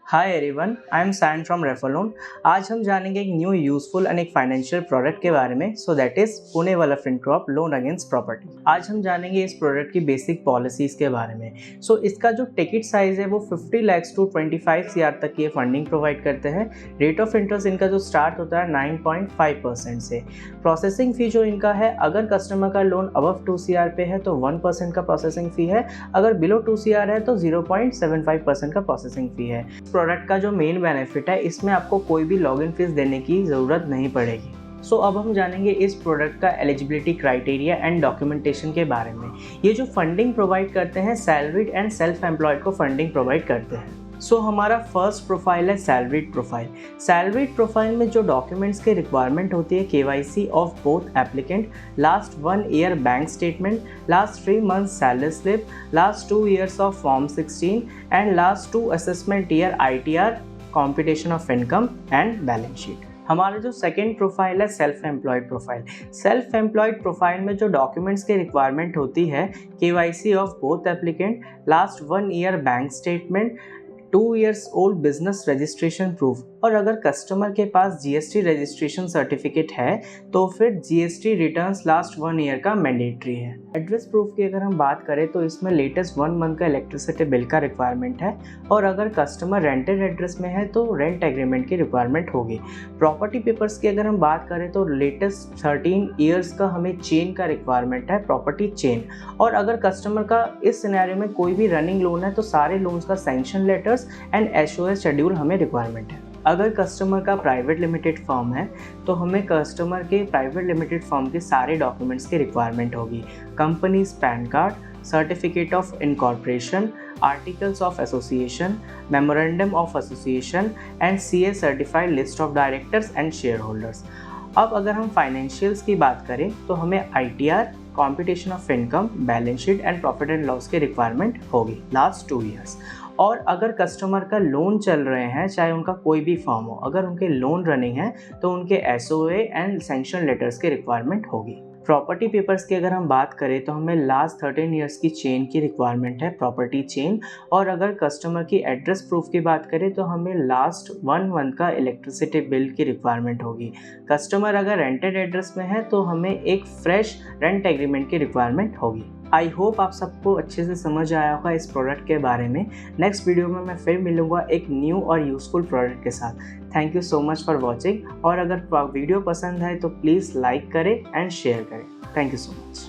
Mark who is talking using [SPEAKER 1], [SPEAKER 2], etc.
[SPEAKER 1] Hi everyone, I am San from Refolon. आज हम जानेंगे एक न्यू यूजफुल एंड एक फाइनेंशियल प्रोडक्ट के बारे में। सो दैट इज पुणे वाला फिनकॉर्प लोन अगेंस्ट प्रॉपर्टी। आज हम जानेंगे इस प्रोडक्ट की बेसिक पॉलिसीज के बारे में। इसका जो टिकट साइज है वो 50 lakhs to 25 CR तक की ये फंडिंग प्रोवाइड करते हैं। रेट ऑफ इंटरेस्ट इनका जो स्टार्ट होता है 9.5% से। प्रोसेसिंग फी जो इनका है, अगर कस्टमर का लोन अबव 2 CR पे है तो 1% का प्रोसेसिंग फी है, अगर बिलो 2 CR है तो 0.75% का प्रोसेसिंग फी है। प्रोडक्ट का जो मेन बेनिफिट है, इसमें आपको कोई भी लॉगिन फीस देने की ज़रूरत नहीं पड़ेगी। अब हम जानेंगे इस प्रोडक्ट का एलिजिबिलिटी क्राइटेरिया एंड डॉक्यूमेंटेशन के बारे में। ये जो फंडिंग प्रोवाइड करते हैं, सैलरीड एंड सेल्फ एम्प्लॉयड को फंडिंग प्रोवाइड करते हैं। हमारा फर्स्ट प्रोफाइल है सैलरीड प्रोफाइल। सैलरीड प्रोफाइल में जो डॉक्यूमेंट्स की रिक्वायरमेंट होती है, KYC of both applicant, last 1 year bank statement, last 3 months salary slip, last 2 years of form 16 and last 2 assessment year ITR, competition of income and balance sheet. हमारा जो second profile है self employed profile. Self employed profile में जो documents की requirement होती है, KYC of both applicant, last 1 year bank statement, 2 years old business registration proof, और अगर कस्टमर के पास GST रजिस्ट्रेशन सर्टिफिकेट है तो फिर GST रिटर्न्स लास्ट 1 year का मैंडेटरी है। एड्रेस प्रूफ की अगर हम बात करें तो इसमें लेटेस्ट 1 month का इलेक्ट्रिसिटी बिल का रिक्वायरमेंट है, और अगर कस्टमर रेंटेड एड्रेस में है तो रेंट एग्रीमेंट की रिक्वायरमेंट होगी। प्रॉपर्टी पेपर्स की अगर हम बात करें तो लेटेस्ट 13 years का हमें चेन का रिक्वायरमेंट है, प्रॉपर्टी चेन। और अगर कस्टमर का इस सिनेरियो में कोई भी रनिंग लोन है तो सारे लोन्स का sanction letters and SOS schedule हमें रिक्वायरमेंट है। अगर कस्टमर का प्राइवेट लिमिटेड फर्म है तो हमें कस्टमर के प्राइवेट लिमिटेड फर्म के सारे डॉक्यूमेंट्स की रिक्वायरमेंट होगी। Companies pan card, certificate of incorporation, articles of association, memorandum of association and CA certified list of directors and share holders. अब अगर हम फाइनेंशियल्स की बात करें तो हमें ITR, competition of income, balance sheet and profit and loss की requirement होगी लास्ट 2 years। और अगर कस्टमर का लोन चल रहे हैं, चाहे उनका कोई भी फर्म हो, अगर उनके लोन रनिंग है तो उनके SOA एंड सैंक्शन लेटर्स की रिक्वायरमेंट होगी। प्रॉपर्टी पेपर्स की अगर हम बात करें तो हमें लास्ट 13 years की चेन की रिक्वायरमेंट है, प्रॉपर्टी चेन। और अगर कस्टमर की एड्रेस प्रूफ की बात करें तो हमें लास्ट 1 month का इलेक्ट्रिसिटी बिल की रिक्वायरमेंट होगी। कस्टमर अगर रेंटेड एड्रेस में है तो हमें एक फ्रेश रेंट एग्रीमेंट की रिक्वायरमेंट होगी। आई होप आप सबको अच्छे से समझ आया होगा इस प्रोडक्ट के बारे में। नेक्स्ट वीडियो में मैं फिर मिलूँगा एक न्यू और यूज़फुल प्रोडक्ट के साथ। Thank you so much for watching, और अगर वीडियो पसंद है तो प्लीज़ लाइक करें एंड शेयर करें। Thank you so much.